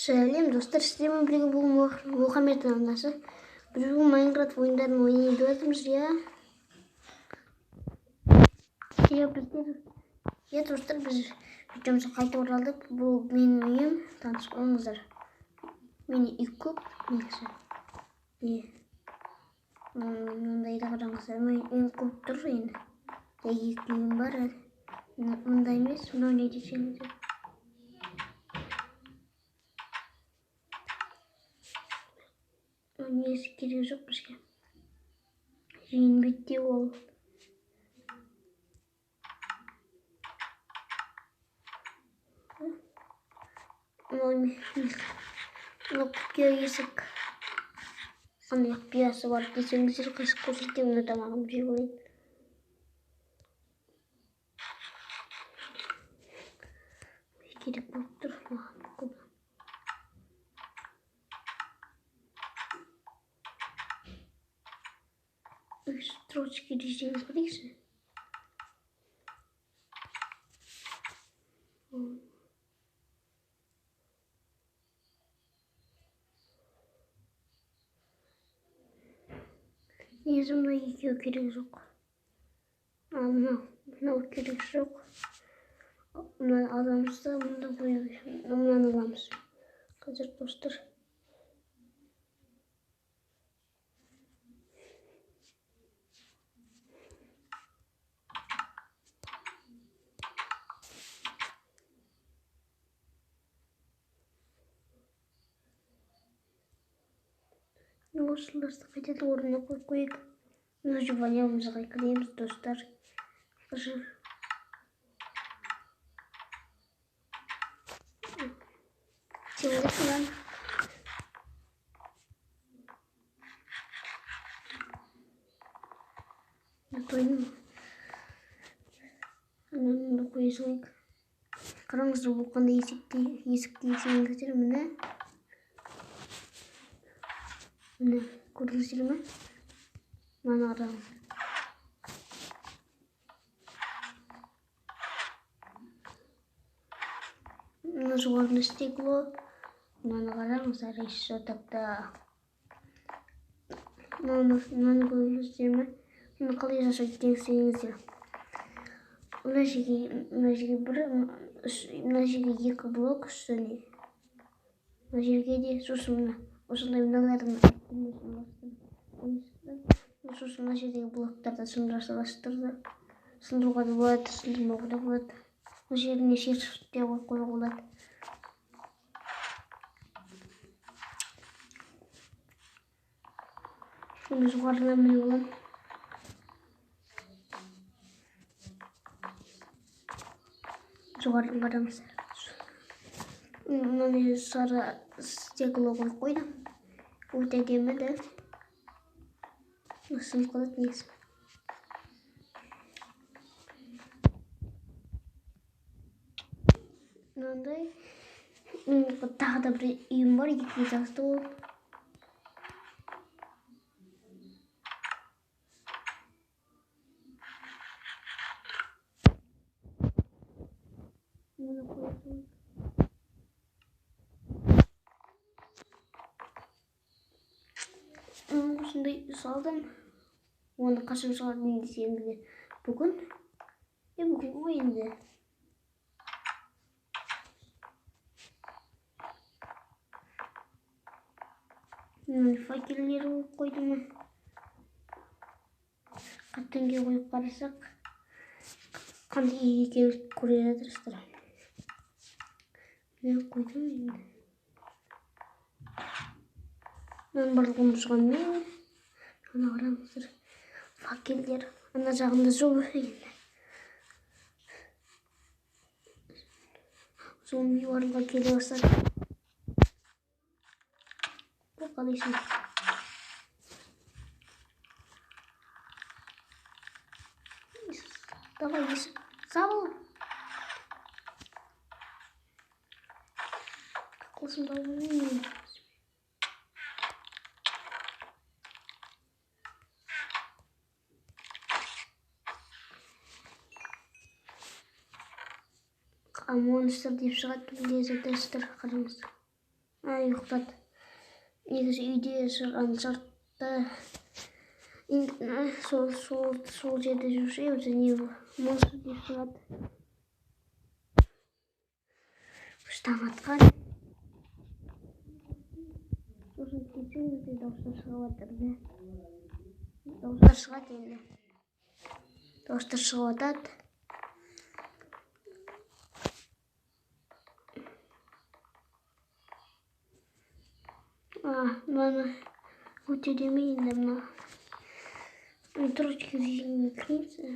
Сәлем достар, сіздермен бірге бұл Мұхаммедтің анасы. Біз бұл Майнкрафт ойындарын ойнап жатырмыз, иә. Иә достар, біз видеомызға қайта оралдық. Бұл менің үйім, танысып алыңыздар. Менің үй көп, негізі. Мындайда қараңыздар, менің үйім көп тұр енді. Екі үйім бар, мындай емес, мынау не десеңіздер. Несі керек жоқ бізге. Жиын бетте ол. Мынау құпия есік. Қандай құпиясы бар десеңіздер, көрсетемін, мына тамағымды жеп алайын. Керек болып тұр маған көп. Строчки десеңіз білесіз. Негізі мына екеуі керек жоқ. Мынау керек жоқ. Мынаны аламыз да, мынаны аламыз. Қазір достар. Осыларды қайтадан орнына қойып қойып. Мына жұбанямызға кіреміз достар. Телефон. Напомню. Ананы қоя салайық. Қараңыздар, бұл қандай есік десеңіздер, міне. Міне, көрдіңіздер ме? Мынаны қараңыз. Мына жоғарында стекло. Мынаны қараңыздар, еще такта. Мынаны көрдіңіздер ме? Мына қалай жасайды десеңіздер. Мына жерге екі блок үстіне. Мына жерге де сосын осындай мыналардың сосын мына жердегі блоктарды сындыра саласыздар. Сындыруға да болады, сындырмауға да болады. Мына жеріне шершіктер қоюға болады. Şimdi жоғарыдан міне оламын. Жоғарыдан қараңыз. Мынаны сары стекло қойып қойдым. Өте әдемі де. Сынып қалады негізі. Мынандай. Тағы да бір үйім бар, екі этажды ол. Осындай салдым. Оны қашан шығардым десеңіздер. Бүгін ғой енді. Факелдер қойдым. Қаттанге қойып қарасақ, қандай екеуі көре жатырсыздар. Міне қойдым енді. Мынаның барлығын шығанмен. Ана қараңыздар. Факелдер. Ана жағында жоқ енді. Зомби барлығы келе бастады. Бұл қалайсың? Давай, есік. Сабыл. Қылсым табылмын. Монстр деп шығады, лезет тестер қараңыз. ұйықтады. Негізі үйде шығған шартта сол жерде жүрсе өзі не монстр деп шығады. Таң атқан. Сосын кетсе өте дауыстар шығып жатыр. Дауыстар шығады енді. Дауыстар шығып жатады. Мана өте демейді мына. Трочки зимние крысы.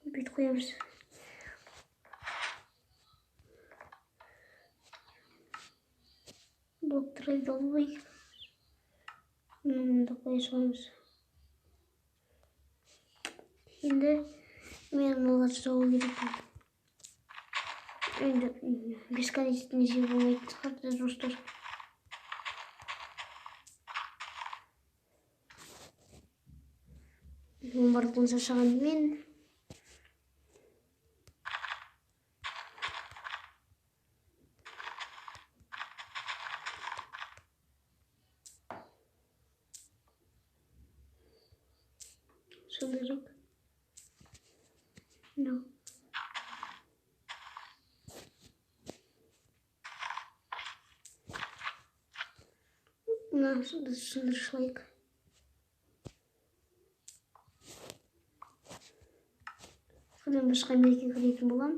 Бүйтіп қоямыз. Блоктарды долбай. Мында қоя саламыз. Енді мен олар жасау керек. Енді бесконечный жер болмайды шығарды достар. Барлығын шаршаған мен. Сондай жоқ. No. Шылайық. Содан басқа мереке кіретін болам.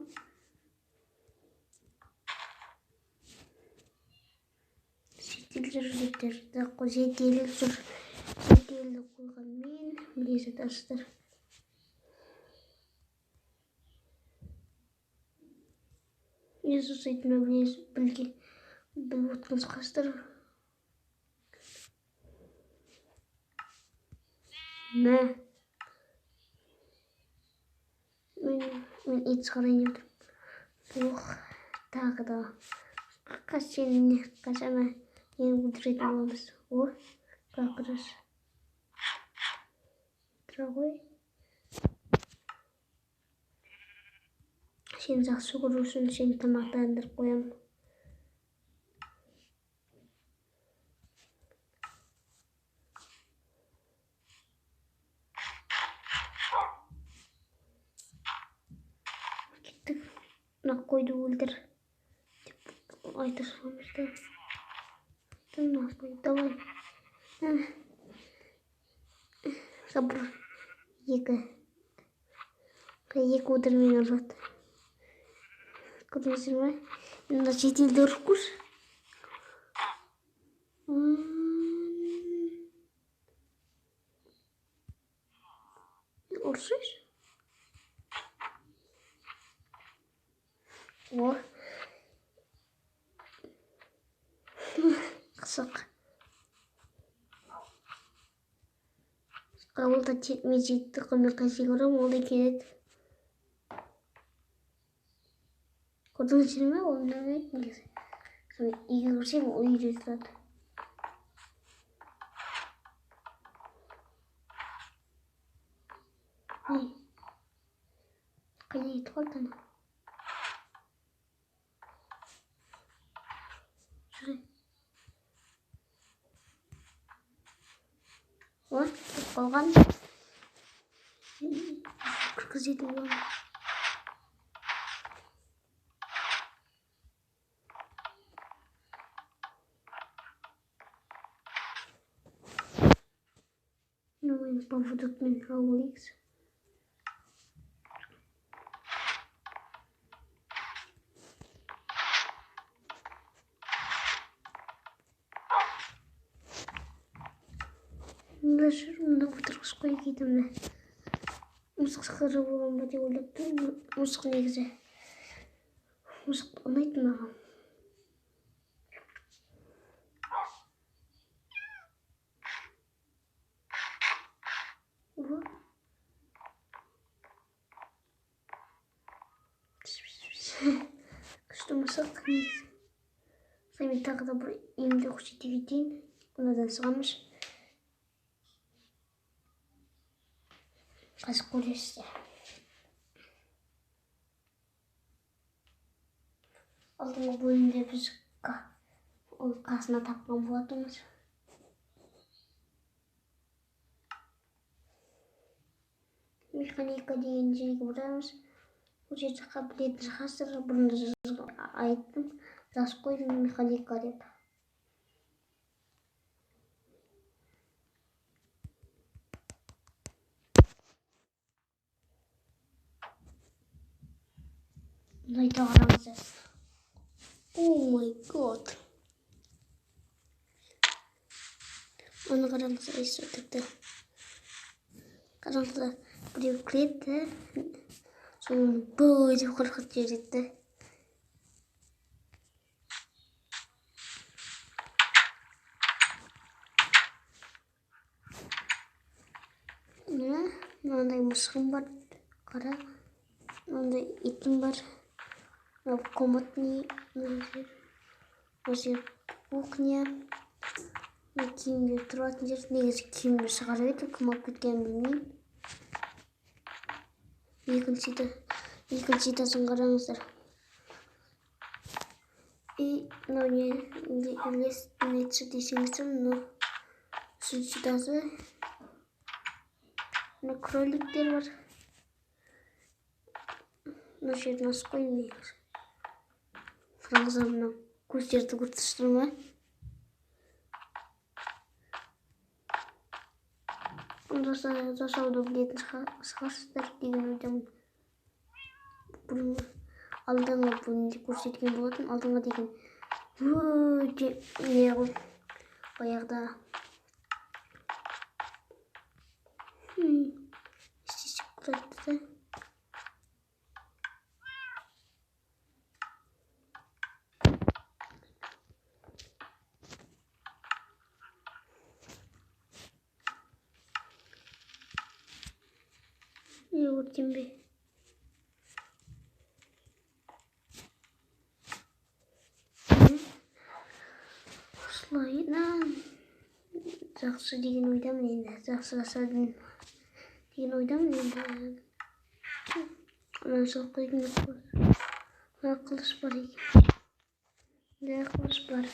Зерттелді қойғанмен біле жатасыздар. Не жасайтынын біліп отырсыздар. Мә. Мен ет шығарайын отырмын. Тағы да. Қашана ені өлтіретін боламыз. Как раз. Тұра ғой. Сен жақсы көру үшін сені тамақтандырып қоямын. Кеттік. Мына қойды өлтір деп айта саламызды. Давай. Сабыр. Екі өлтірмей ұрады. Көрдіңіздер ме? Мына шетелді ұрқыш. Ұрсыз? Қысық. Қабылда мен жетті қылмен қайсы көрем, ол да келеді. Көрдіңіздер ме? Ол ұнамайды негізі. Үйге көрсем, ол үйде тұрады. Қайда кетіп қалды ана? Жүрей. Кетіп қалған. Кіргізетін боламын. Мен поводокмен алайық. Мында отырғыз қой кетімді. Мысық сықыры болған ба деп ойлап тұрмын. Мысық негізі. Мысық ұнайды маған. Күшті мысық. Мен тағы да бір емді көрсете кетейін. Мынадан шығамыз. Қазір көресіздер. алдыңғы бөлімде біз ол қасына тапқан болатынбыз. Механика деген жерге барамыз. Бұл жерде қабілетін шығасыр. Бұрында айттым, жазып қойдым механика деп. Мынайда қараңыздар. О май год. Оны қараңыздар, есіртікті. Қараңыздар, біреу кіреді. Соның бөй деп қорқытып жібереді. Мынандай мысығым бар. Қара. Мынандай итім бар. Комнатный. Мына кухня. Киімдер тұратын жер. Негізі киімдер шығарып еді. Кім алып кеткенін білмеймін. Екінші этажын қараңыздар. И мынау не лестница десеңіздер, мынау үшінші этажы. Мына кроликтер бар. Мына жерден асып қоймайық. Қараңыздар, мынау көздерді көрсетіп ма? Жасауды білетін шығарсыздар деген ойдамын. Алдыңғы бөлімде көрсеткен болатын. Алдыңғы деген өте не ғой баяғыда істесек тұрады да. Өртенбе. Осылайынан жақсы деген ойдамын енді. Жақсы жасадым деген ойдамын енді. Онан соң қойдым. Қылыш бар екен. Қылыш бар.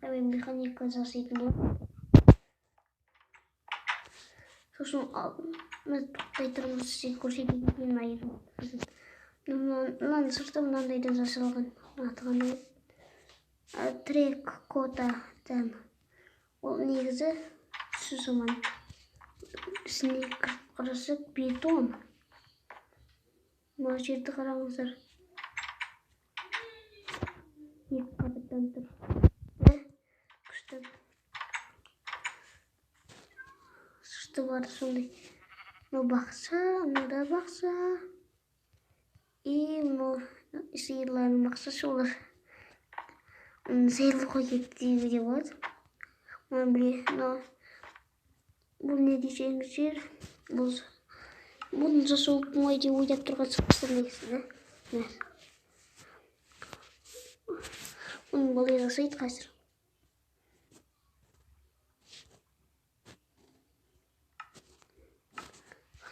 Мен механика жасайтын боламын. Сосын тоқтай тұрмыз, сен көрсетейін айырым. Мынаны сырты мынандайдан жасалған. Атығаны трек кота тәм. Ол негізі сүзіман. Сіне қарасық бетон. Мына жерді қараңыздар. Екі қабаттан тұр. Күшті. Сырты бар сондай. Мынау бақса, мынада бақса. И мынау сиырлардың бақсасы олар. Сиырлы қой кетті де болады. Бұл не десеңіздер, бұны жасау оңай деп ойлап тұрған шығарсыздар негізі. Бұны былай жасайды қазір.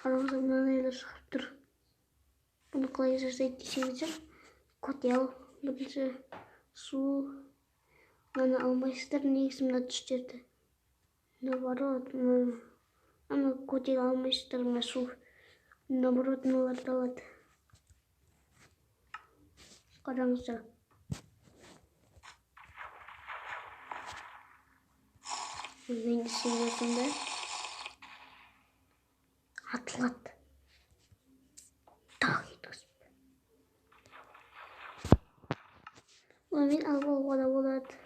Қараңыздар, мынандайлар шығып тұр. Бұны қалай жасайды десеңіздер, котел, бірінші су. Мынаны алмайсыздар, негізі мына түстерді. Наоборот, ана котел алмайсыздар, мына су. Наоборот, мыналарды алады. Қараңыздар. Мен сенетін да атылады. Тағы етосып. Мен алуға да болады.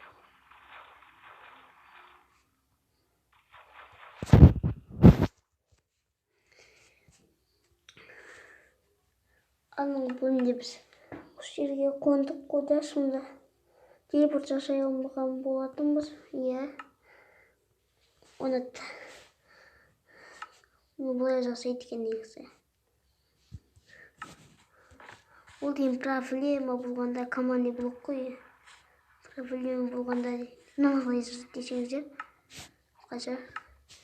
Алдыңғы бөлімде біз осы жерге қондық қойда, сонда телепорт жасай алмаған болатынбыз. Иә. Оны былай жасайды екен негізі. Ол дейін проблема болғанда команда блок қой. Проблема болғанда мынаны қалай жасайды десеңіздер. Қазір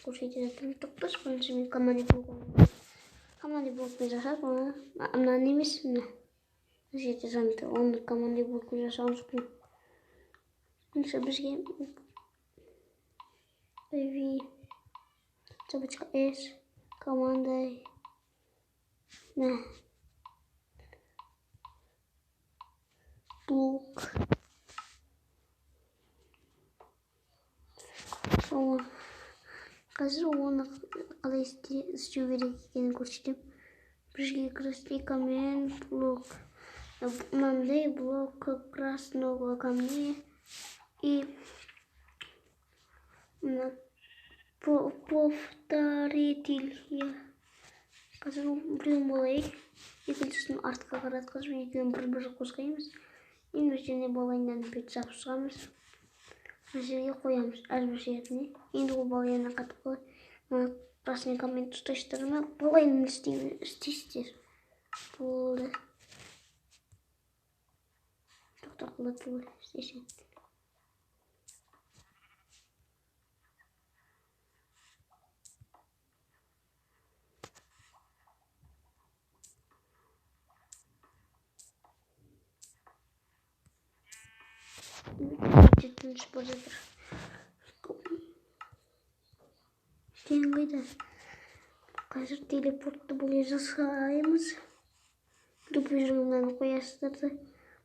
көрсетіп жатырмын. Тоқтас, бірінші мен команда блокпен жасап, мынаны емес, мына жеті жанды оны команда блоку жасауымыз мүмкін. Неше бізге v собачка s команда блок соны қазір оны қалай істеу керек екенін көрсетемін. Бізге красный блок мынандай блок красного камня и повторитель. Қазір біреуін болайық, екіншісін артқа қаратқызып екеуін бір қосқаймыз. Енді және балайынан бет жапсығамыз. Мына жерге қоямыз әрбір жеріне. Енді ол балайына қатып қалай. Красный камень тұстайсыздар ма? Балайын істейсіздер. Болды. Тоқтар қылады бұл істесең. Тыныш болып жатыр. Сен қайда? Қазір телепортты бұлай жасаймыз. Бұл жерге қоясыздар да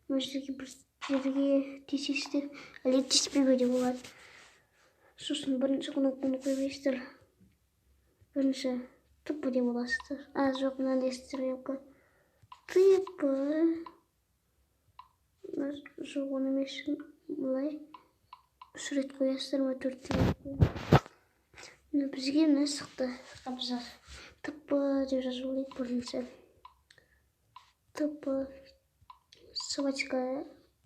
мына жерге бір жерге тиісесіздер. Әлде тиіспеуге де болады. Сосын бірінші кнопканы қойбайсыздар. Бірінші тп деп боласыздар. Жоқ, мынандай істерге қой. Тп. Жоқ, оны емес. Бұлай үш рет қоясыздар ма, төрт рет қоясыздар. Бізге мына сықты қабзар. Тп деп жазу керек бірінші. Тп собачка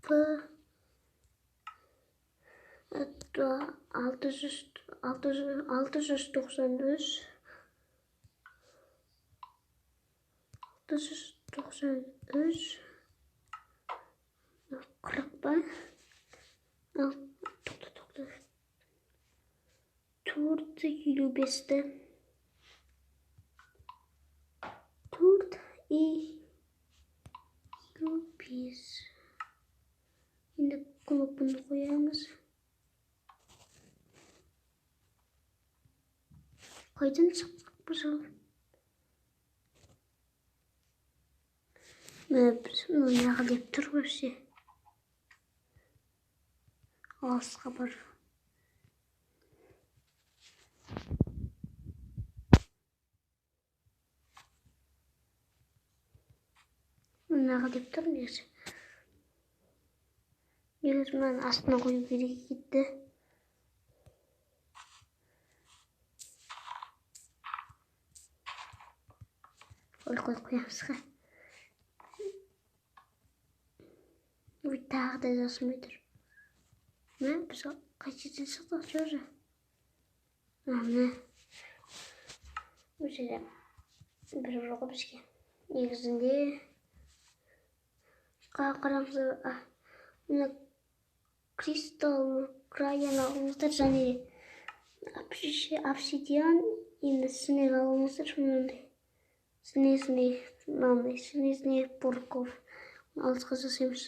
п 693 40 ба? Тоқта. 455-ті 455. Енді кнопканы қоямыз. Қайдан шықтық бұл жол? Мына деп тұр көрсе. Алысқа бар. Мына деп тұр негізі. Негізі мынаны астына қою керек кетті. Қоямызға. Тағы да жасымай тұр. Біз қай жерден шықтық жоры? Мына. Бұл жерде бір жоғы бізге. Негізінде қараңыздар. Мына кристалл краян алыңыздар және обсидиан енді снег алыңыздар. Снежный порков. Алысқа жасаймыз.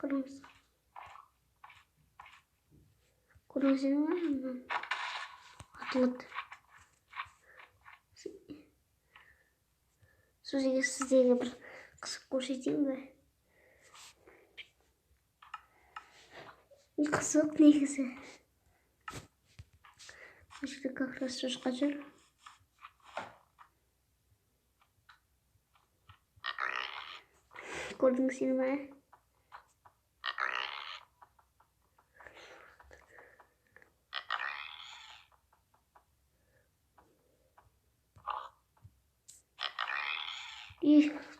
Қараңыз. Көріңіздер ме? Атылады. Сол жерге сіздерге бір қысып көрсетейін бе? Қызық негізі. Бұл жерде как раз шошқа жүр. Көрдіңіздер ме?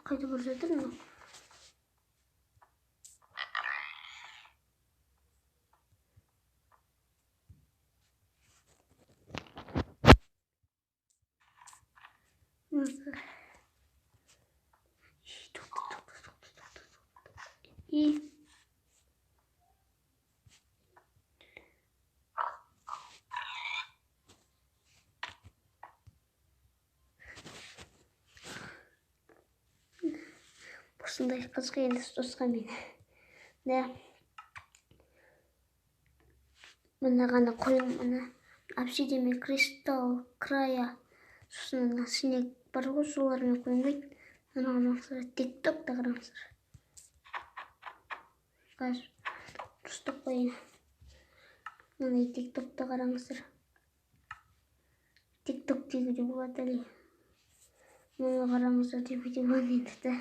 Қайда бара жатыр ма? Осындай қызық емес достар мен. Да. Мына ғана қойым, мына обсидиан мен кристалл, края, сосын ана снег бар ғой, солармен қоймайды. Ана қараңыздар, тиктокта қараңыздар. Қазір дұрыстап қойын. Мына тиктокта қараңыздар. Тикток деуге болады әлі. Мына қараңыздар деуге болады енді да.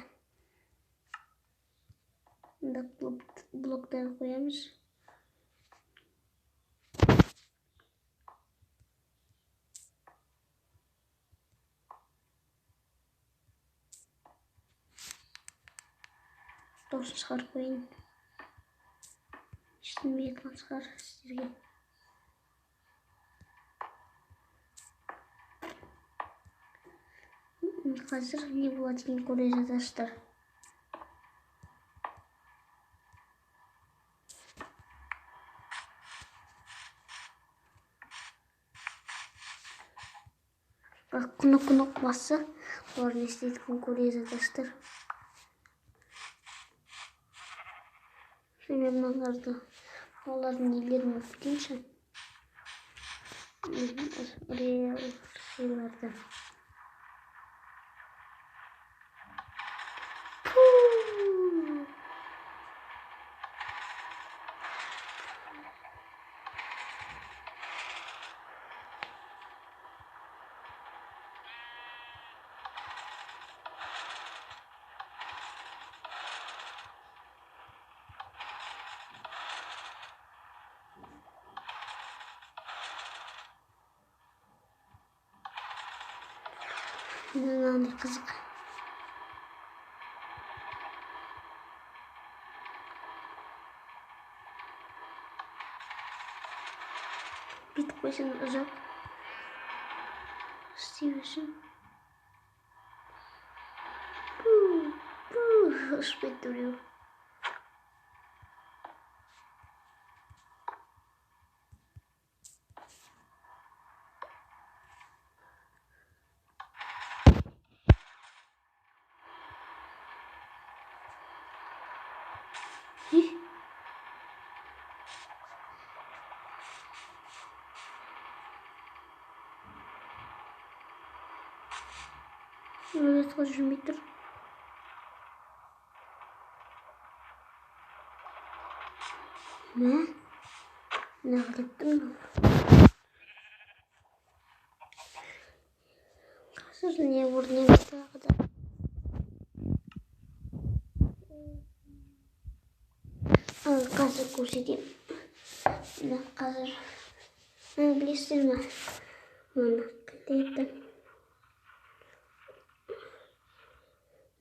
Мында блоктарды қоямыз. Тосын шығарып қойын. Естілмейтін шығар сіздерге. Қазір не болады екен көре жатасыздар. Құнық басы, олар не істейтінін көре жатасыздар. Және мыналарды, олардың нелерін өткенші. Реалсыйларды. Мынандай қызық. Бүйтіп қойсаң ұзақ істей берсең. Ұшып кетті біреу. Öğretmen жүрмей Ne? Ne hallettim? Қазір не орнеміз тағы да. Қазір көрсетейін. Қазір білесіздер ме? Мына қайтайын.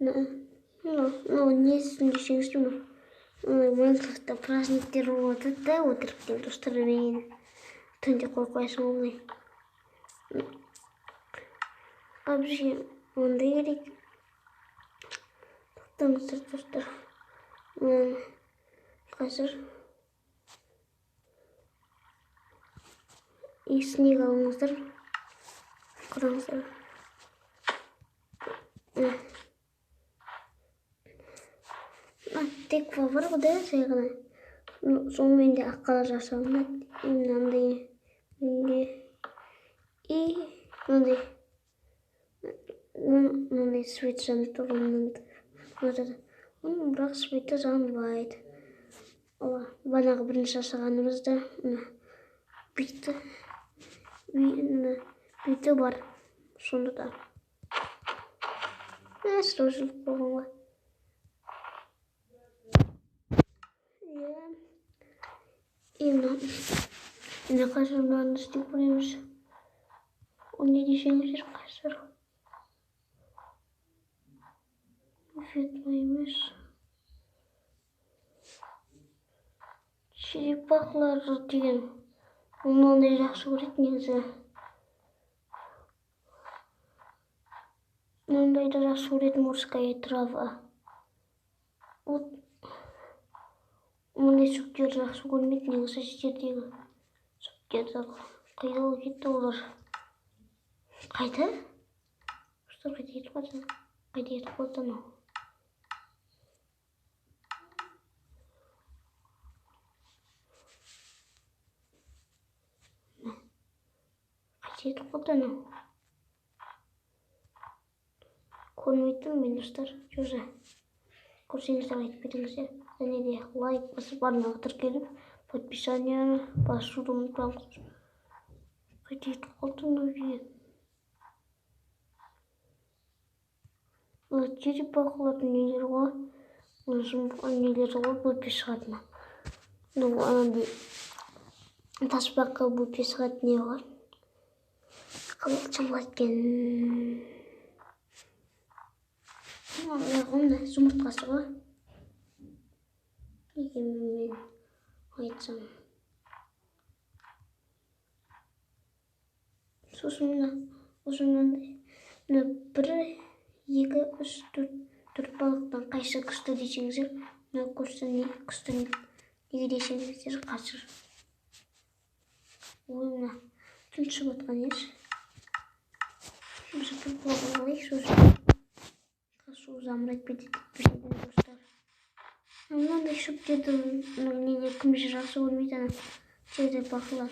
Ну, не десеңіздер ме? Майнкрафтта праздниктер болады да, өтіріктен достар мен түнде қойсаң олай. Бізге ондай керек. Тоқтаңыздар достар. Қазір снег алыңыздар. Қараңыздар. Теква бар ғой да, жай ғана. Сонымен де аққала жасалынады. Мынандай. И мынандай свет жанып тұрғаннан бірақ светі жанбайды. Банағы бірінші жасағанымызда бүйтті бар. Сонда да. Сұрашылып болған ғой. Енді қазір мынаны істеп көреміз. Ол не десеңіздер қазір. Ветно емес. Черепахалар деген. Мынандай жақсы көреді негізі. Мынандайды жақсы көреді морская трава. Мындай сүктер жақсы көрмейді негізі жердегі сүктерді. Қайда ол кетті олар? Қайда? Қайда кетіп қалды анау? жетіп қалды анау. Көрмей тұрмын достар. Жоса. Көрсеңіздер айтып беріңіздер. Және де лайк басып арнаға тіркеліп, подписанияны басуды ұмытпаңыз. Қайда жетіп қалды мынау жүйе? Черепахалардың нелері ғой. Нелері ғой бөпе шығатын. Анандай таспаққа бөпе шығатын не бар. Қылшым кеткен. Онда жұмыртқасы ғой. Неге мен айтсам. Сосын мынандай 1, 2, 3, 4 балықтан қайсы күшті десеңіздер, мына күшті неге десеңіздер қазір. Ой, мына түн шығып жатқан еш. Біз бұл қалай сосын су замырайып кетеді достар. Мынандай шөптерді неге кім жақсы көрмейді ана черепахалар.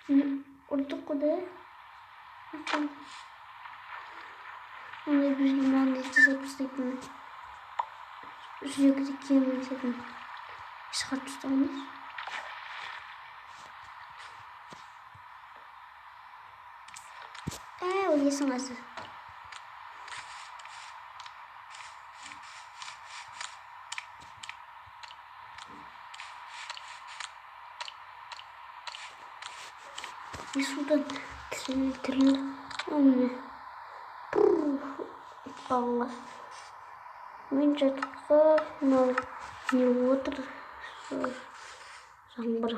Ұрдық құдай. Ондай бізге мынандай жасап тастайтын. Жүректі кемін сетін. Шығарып тастағаныз. Ойлайсың қазір. Судан түрлі балға мен жатыққа не отыр жаңбыр.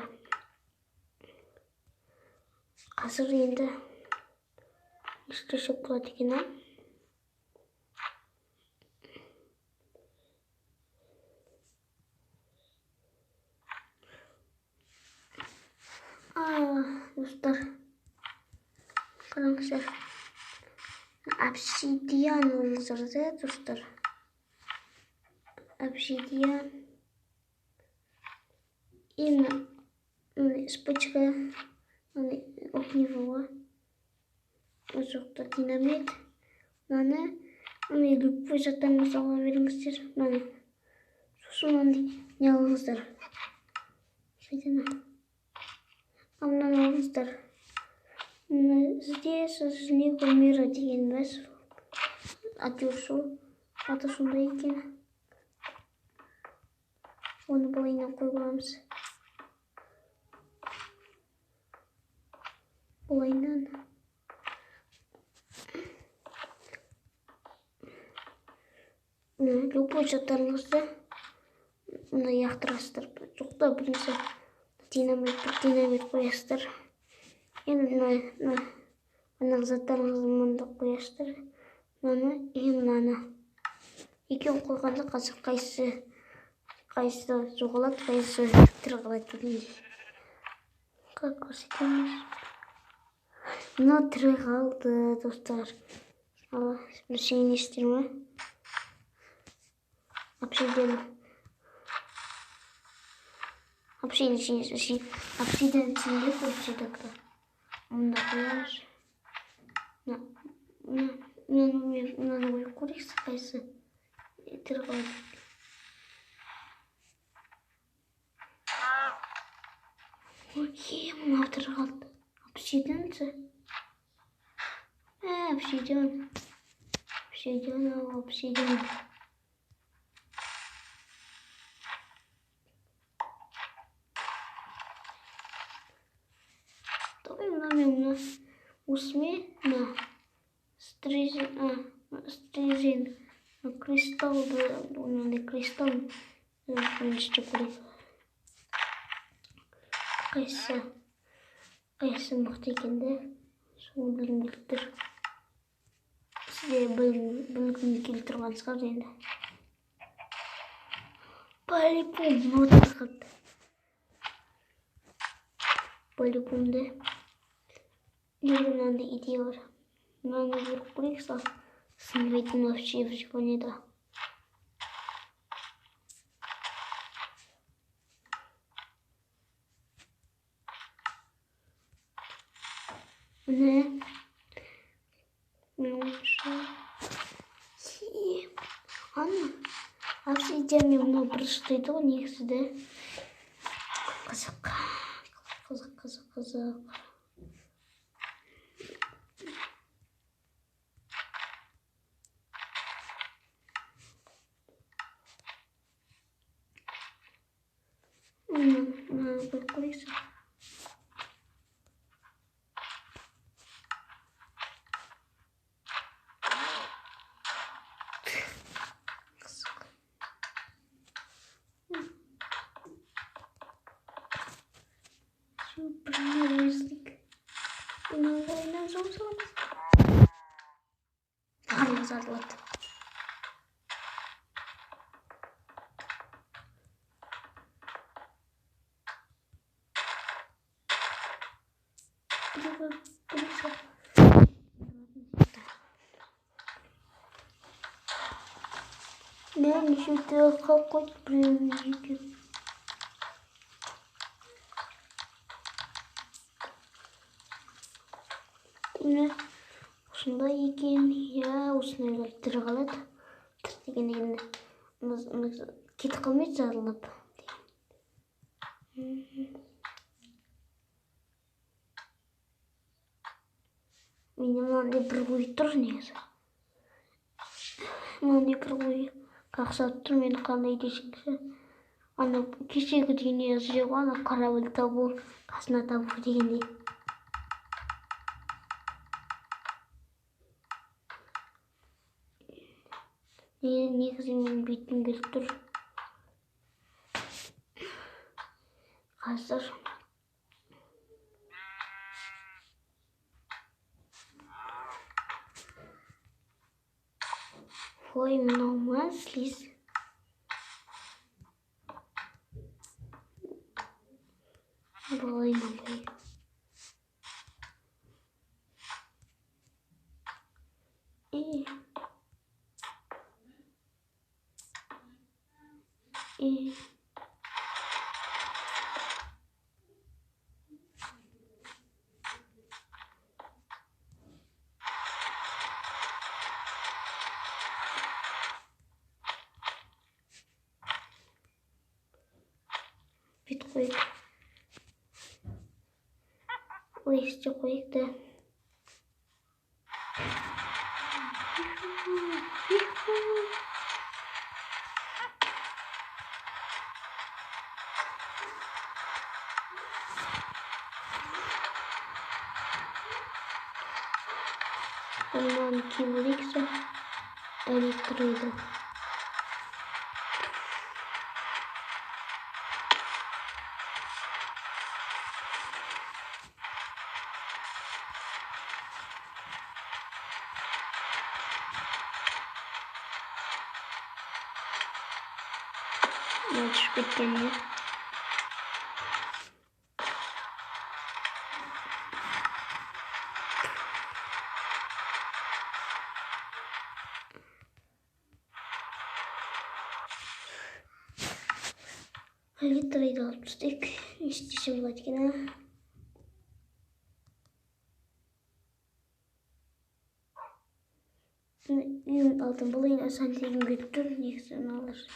Қазір енді істесек болады екен. Достар, қараңыздар. Обсидиан олыңыздар да, достар. Обсидиан. Именно спичка. Огневого. Жоқта динамит. Мынаны любой заттан мысалға беріңіздер. Мынаны. Сосын мынандай не алыңыздар. Мынаны алыңыздар. Здесь снег мира деген бәс. Аты сондай екен. Оны былайынан қойып аламыз. Былайынан. Любой заттарыңызды мына яқтырасыздар. Жоқта бірінші динамит қоясыздар. Енді мына заттарыңызды мында қоясыздар. Мынаны и мынаны. Екеуін қойғанда қазір қайсысы жоғалады, қайсысы тірі қалады дегендей. Как көрсетеміз? Мына тірі қалды, достар. Бір сенесіздер ме? Обсидиан сенде көрсетікті. Мұнда қоямыз. Мынаны қойып көрейіксіз қайсы тірі қалады. Окей, мынау тірі қалды. Обсидианцы. Обсидиан. Давай мына осымен стрижен кристалды, мынандай кристалл бірінші көрейік. Қайсы мықты екенді соны білгім келіп тұр. Сізде білгім келіп тұрған шығар енді. По-любому мынау тақырды. По-любомды. Мынандай идея бар. Мынаны көріп көрейік сал. Сынбайтын вообще в Жапонияда. Міне. Анна. Асыйда мен мына бір ұстайды ғой негізі. Қызық. Бір көрейсің. Супермерзлик. Ойнан соң саламыз. Барлығы зардылады. Мен нешеуді қалқойды біреуін екен. Міне осындай екен, осындай тірі қалады. Тірі дегенде кетіп қалмайды жарылып. Менде мынандай бір қой тұр негізі. Мынандай бір қой қақсап тұр, мені қандай десеңші. Ана кешегі деген жазып жеп, ана корабль табу, қасына табу дегендей. Негізі мен бейтім келіп тұр. Қазір. Ой, мынау ма слиз? Былай. Бит қойық. Ой, істе қойықты. Ondan kimlikse elektroydu. Ne düşüp ketkenini. Elektroydu alıp tuttuk. İstişim var yine. Yün aldım. Bu yine santiğim götür. Neyse alır.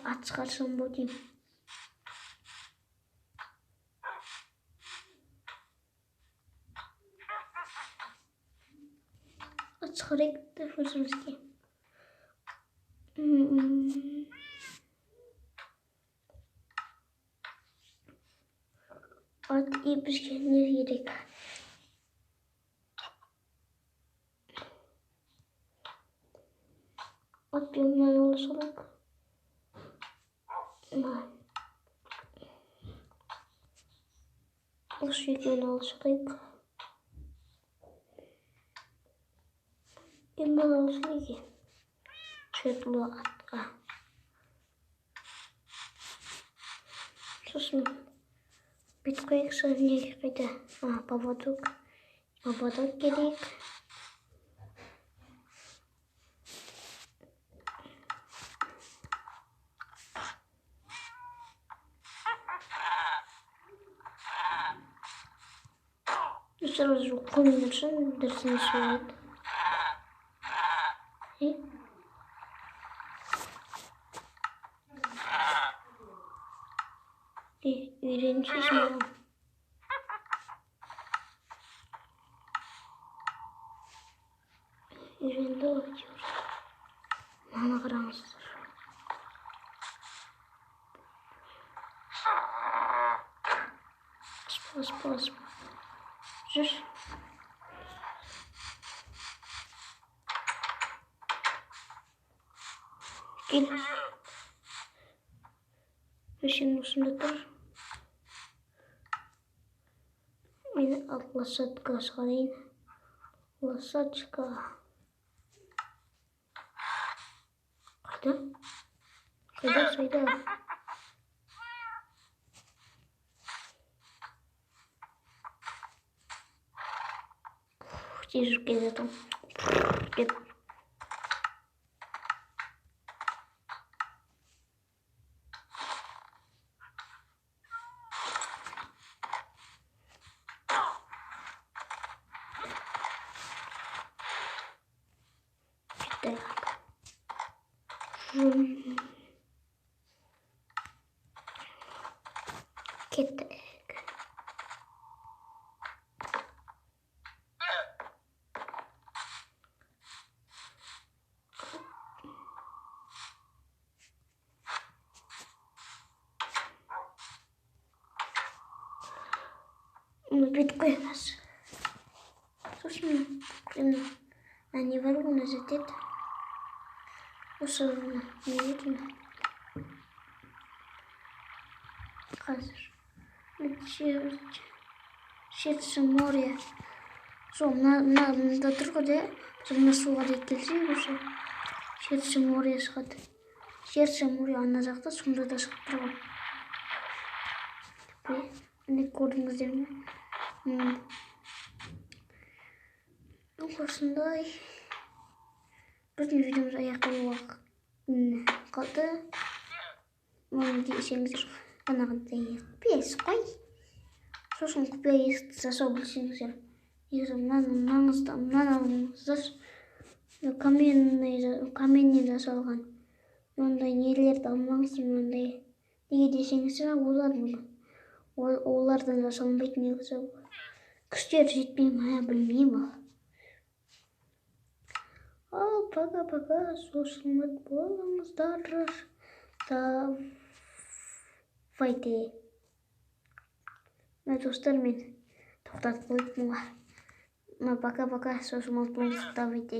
At çıkarsam bu diyeyim. At çıkarak da fırsınız ki. At iyi bir kendine gerek. At bir yandan oluşarak. Осы үйден алшылайық. Енді алшылайық. Шөтлі атқа. Сосын бет қойық сәлінеге қайда. Поводок. Бабада керек. Сразу комнатшын дәрсіне сөйледі. Үйреншіз маған. Үйренді өтер. Мана қараңыздар. Аспа. Жүр. Кел. Өшен осында тұр. Мені лосатка шығарайын. Лосачка. Қайда? Тез жүріп келе жатырмын. Деп. Кеттік. Бүйтіп қойыңыз. Сосын не бар оны жетеді. Осы не еді? Қазір. Сердце моря. Сол, мында тұр ғой де. Мына суға дейін келсек осы. Сердце моря шығады. Сердце моря ана жақта, сонда да шығып тұр ғой. Не көрдіңіздер ме? Осындай. Біздің видеомыз аяқталуға қалды. Оны десеңіздер, анағындай құпия есік қой. Сосын құпия есікті жасау білсеңіздер. Егер мынаңыздар каменнен жасалған. Ондай нелерді алмаңыздар, ондай. Неге десеңіздер, олардан жасалынбайды негізі. Күштер жетпей ма, білмеймін. Ал, пока, сосын болыңыздар. Давайте. Достар, мен тоқтатып қойып мұға. Пока, сосын болыңыздар. Давайте.